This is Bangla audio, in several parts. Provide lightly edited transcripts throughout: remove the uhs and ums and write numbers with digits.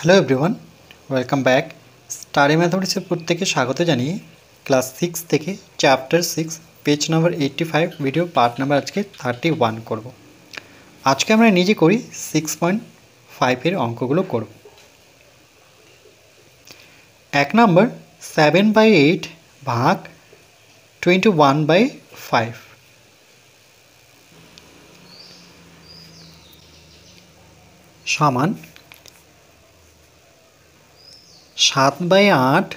Hello everyone, welcome back. Study ম্যাথমেটিক্সের প্রত্যেকে স্বাগত জানিয়ে ক্লাস 6 থেকে chapter 6 page number 85 video part number আজকে 31 করব। আজকে আমরা নিজে করি 6.5 অঙ্কগুলো করব। 1 নম্বর 7/8 ভাগ 21/5 সমান 7/8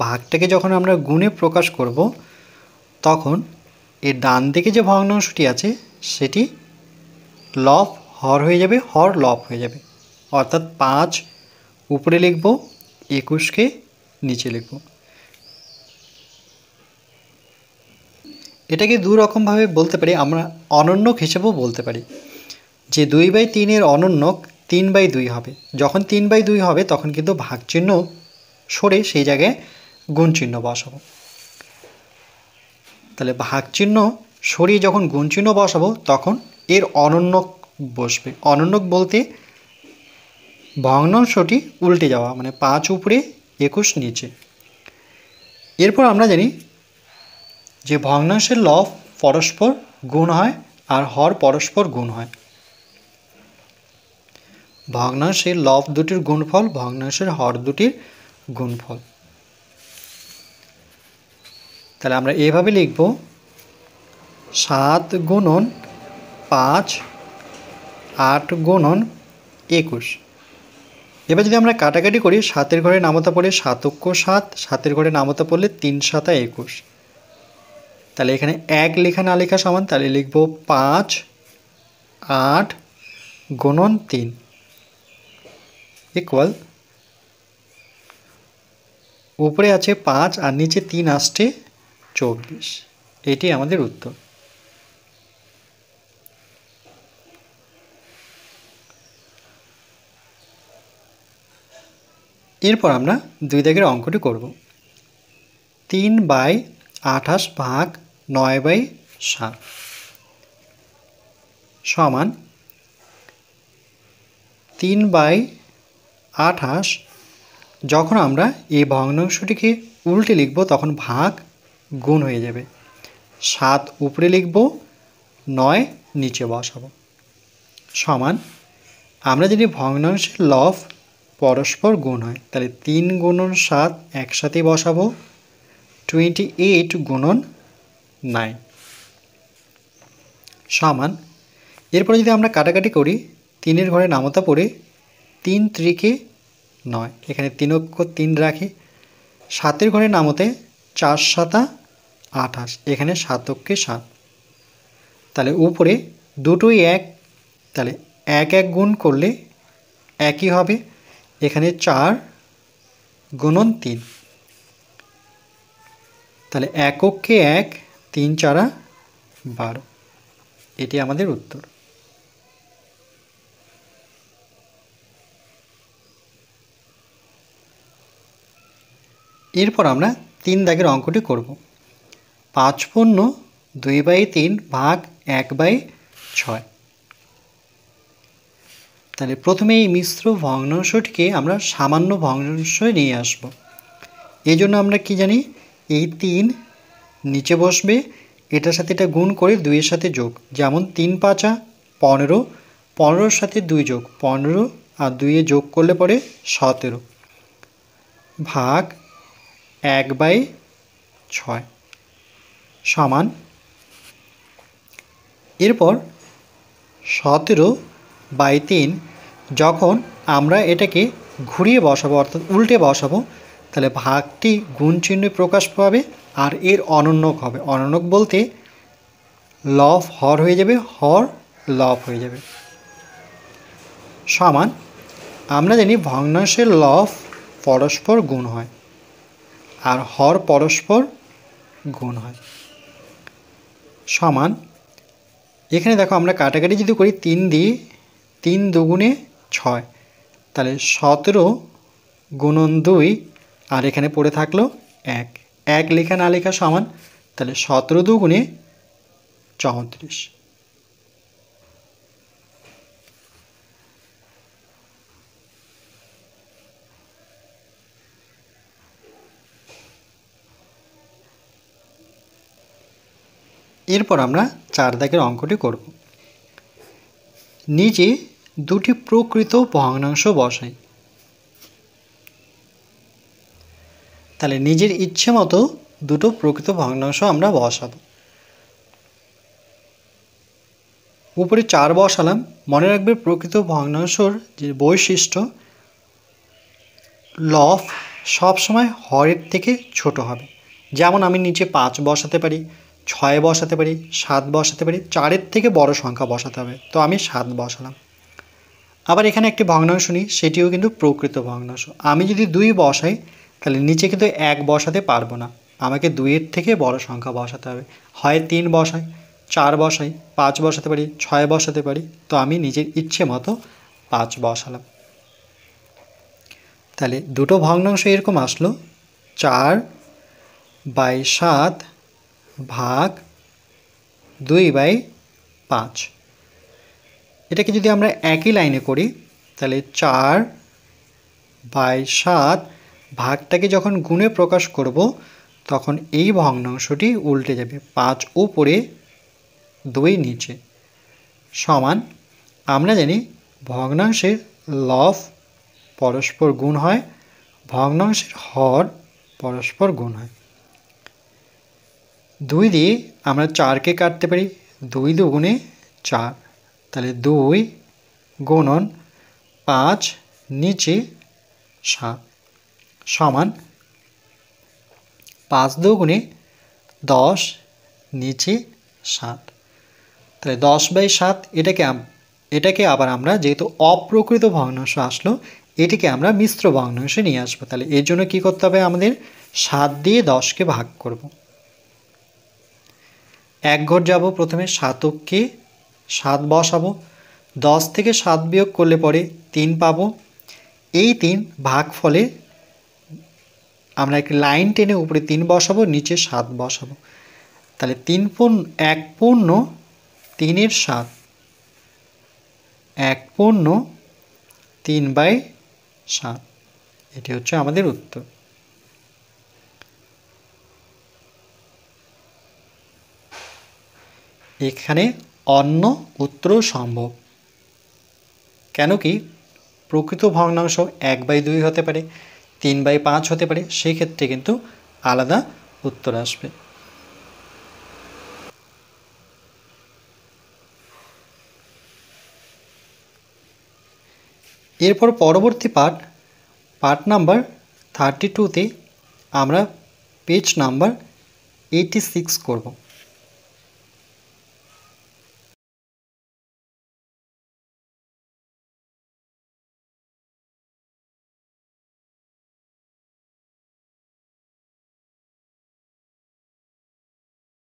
ভাগটাকে যখন আমরা গুণে প্রকাশ করব তখন এর ডান দিকে যে ভগ্নাংশটি আছে সেটি লব হর হয়ে যাবে, হর লব হয়ে যাবে। অর্থাৎ 5 উপরে লিখব, 21কে নিচে লিখব। এটাকে দু রকমভাবে বলতে পারি, আমরা অনন্যক হিসেবেও বলতে পারি যে 2/3 এর অনন্যক 3/2 হবে। যখন 3/2 হবে তখন কিন্তু ভাগ চিহ্ন সরে সেই জায়গায় গুণ চিহ্ন বসাবো। তাহলে ভাগ চিহ্ন সরিয়ে যখন গুণ চিহ্ন বসাবো তখন এর অনন্যক বসবে। অনন্যক বলতে ভগ্নাংশটি উল্টে যাওয়া, মানে 5 উপরে 21 নিচে। এরপর আমরা জানি যে ভগ্নাংশের লব পরস্পর গুণ হয় আর হর পরস্পর গুণ হয়। ভগ্নাংশের লব দুটির গুণফল ভগ্নাংশের হর দুটির গুণফল। তাহলে আমরা এভাবে লিখব 7 গুণন 5 8 গুণন 21। এবার যদি আমরা কাটাকাটি করি, 7-এর ঘরে নামতা পড়লে 7 7, 7-এর ঘরে নামতা পড়লে 3 7 21। তাহলে এখানে 1 লেখা না লেখা সমান, তাহলে লিখব 5 8 গুণন 3 ইকুয়াল, উপরে আছে 5 আর নিচে 3 আসছে 24। এটি আমাদের উত্তর। এরপর আমরা 2 দাগের অঙ্কটি করব। 3/28 ভাগ 9/7 সমান 3/28। যখন আমরা এই ভগ্নাংশটিকে উল্টে লিখব তখন ভাগ গুণ হয়ে যাবে। 7 উপরে লিখব, 9 নিচে বসাবো। সমান, আমরা যদি ভগ্নাংশের লব পরস্পর গুণ হয় তাহলে 3 গুণন 7 একসাথে বসাবো, 28 গুণন 9 সমান। এরপরে যদি আমরা কাটাকাটি করি, 3-এর ঘরে নামতা পড়ে 3 3-কে 9, এখানে 3 অক্ষর 3 রাখি। 7-এর ঘরে নামতে 4 7 28, এখানে 7 অক্ষে 7। তাহলে উপরে দুটোই 1, তাহলে 1 1 গুণ করলে একই হবে। এখানে 4 গুণন 3, তাহলে 1 অক্ষে 1, 3 4 12। এটি আমাদের উত্তর। এরপর আমরা 3 দাগের অঙ্কটি করব। 5 পূর্ণ 2/3 ভাগ 1/6। তাহলে প্রথমে এই মিশ্র ভগ্নাংশটিকে আমরা সামান্য ভগ্নাংশে নিয়ে আসব। এই জন্য আমরা কি জানি, এই 3 নিচে বসবে, এটার সাথে এটা গুণ করে 2-এর সাথে যোগ। যেমন 3 5 15, 15-র সাথে 2 যোগ 15 আর 2-এ যোগ করলে পরে 17 ভাগ 1/6 সমান। এরপর 17/3 যখন আমরা এটাকে ঘুরিয়ে বসাবো অর্থাৎ উল্টে বসাবো তাহলে ভাগটি গুণ চিহ্নে প্রকাশ পাবে আর এর অনন্যক হবে। অনন্যক বলতে লব হর হয়ে যাবে, হর লব হয়ে যাবে। সমান, আমরা জানি ভগ্নাংশের লব পরস্পর গুণ হয় আর হর পরস্পর গুণ হয়। সমান, এখানে দেখো আমরা কাটাকাটি যদি করি 3 দিয়ে, 3 দুগুণে 6, তাহলে 17 গুণন 2 আর এখানে পড়ে থাকলো 1, 1 লেখা না লেখা সমান, তাহলে 17 দুগুণে 34। এরপর আমরা 4 দাগের অঙ্কটি করব। নিচে দুটি প্রকৃত ভগ্নাংশ বসাই। তাহলে নিজের ইচ্ছে মতো দুটো প্রকৃত ভগ্নাংশ আমরা বসাবো। উপরে 4 বসালাম। মনে রাখবে প্রকৃত ভগ্নাংশর যে বৈশিষ্ট্য, লব সবসময় হরের থেকে ছোট হবে। যেমন আমি নিচে 5 বসাতে পারি, 6 বসাতে পারি, 7 বসাতে পারি, 4-এর থেকে বড় সংখ্যা বসাতে হবে। তো আমি 7 বসালাম। আবার এখানে একটি ভগ্নাংশ নিই, সেটিও কিন্তু প্রকৃত ভগ্নাংশ। আমি যদি 2 বসাই তাহলে নিচে কিন্তু 1 বসাতে পারবো না, আমাকে 2-এর থেকে বড় সংখ্যা বসাতে হবে। হয় 3 বসাই, 4 বসাই, 5 বসাতে পারি, 6 বসাতে পারি। তো আমি নিজের ইচ্ছে মতো 5 বসালাম। তাহলে দুটো ভগ্নাংশ এরকম আসলো, 4/7 ভাগ 2/5। এটাকে যদি আমরা একই লাইনে করি তাহলে 4/7 ভাগটাকে যখন গুণে প্রকাশ করব তখন এই ভগ্নাংশটি উল্টে যাবে, 5 উপরে 2 নিচে, সমান। আমরা জানি ভগ্নাংশের লব পরস্পর গুণ হয়, ভগ্নাংশের হর পরস্পর গুণ হয়। 2 দিয়ে আমরা 4কে কাটতে পারি, 2 দুগুণে 4। তাহলে 2 গুণন 5 নিচে 7 সমান 5 দুগুণে 10 নিচে 7। তাহলে 10/7 এটাকে আবার আমরা, যেহেতু অপ্রকৃত ভগ্নাংশ আসলো, এটিকে আমরা মিশ্র ভগ্নাংশে নিয়ে আসবো। তাহলে এর জন্য কী করতে হবে, আমাদের 7 দিয়ে 10কে ভাগ করব। 1 ঘর যাব, প্রথমে 7কে 7 বসাবো, 10 থেকে 7 বিয়োগ করলে পরে 3 পাবো। এই 3 ভাগ ফলে আমরা একটি লাইন টেনে উপরে 3 বসাবো, নিচে 7 বসাবো। তাহলে 1 পূর্ণ 3-এর 7, 1 পূর্ণ 3/7, এটি হচ্ছে আমাদের উত্তর। এখানে অন্য উত্তরও সম্ভব, কেন কি প্রকৃত ভগ্নাংশ 1/2 হতে পারে, 3/5 হতে পারে, সেই ক্ষেত্রে কিন্তু আলাদা উত্তর আসবে। এরপর পরবর্তী পার্ট নাম্বার 32-তে আমরা পেজ নাম্বার 86 করব।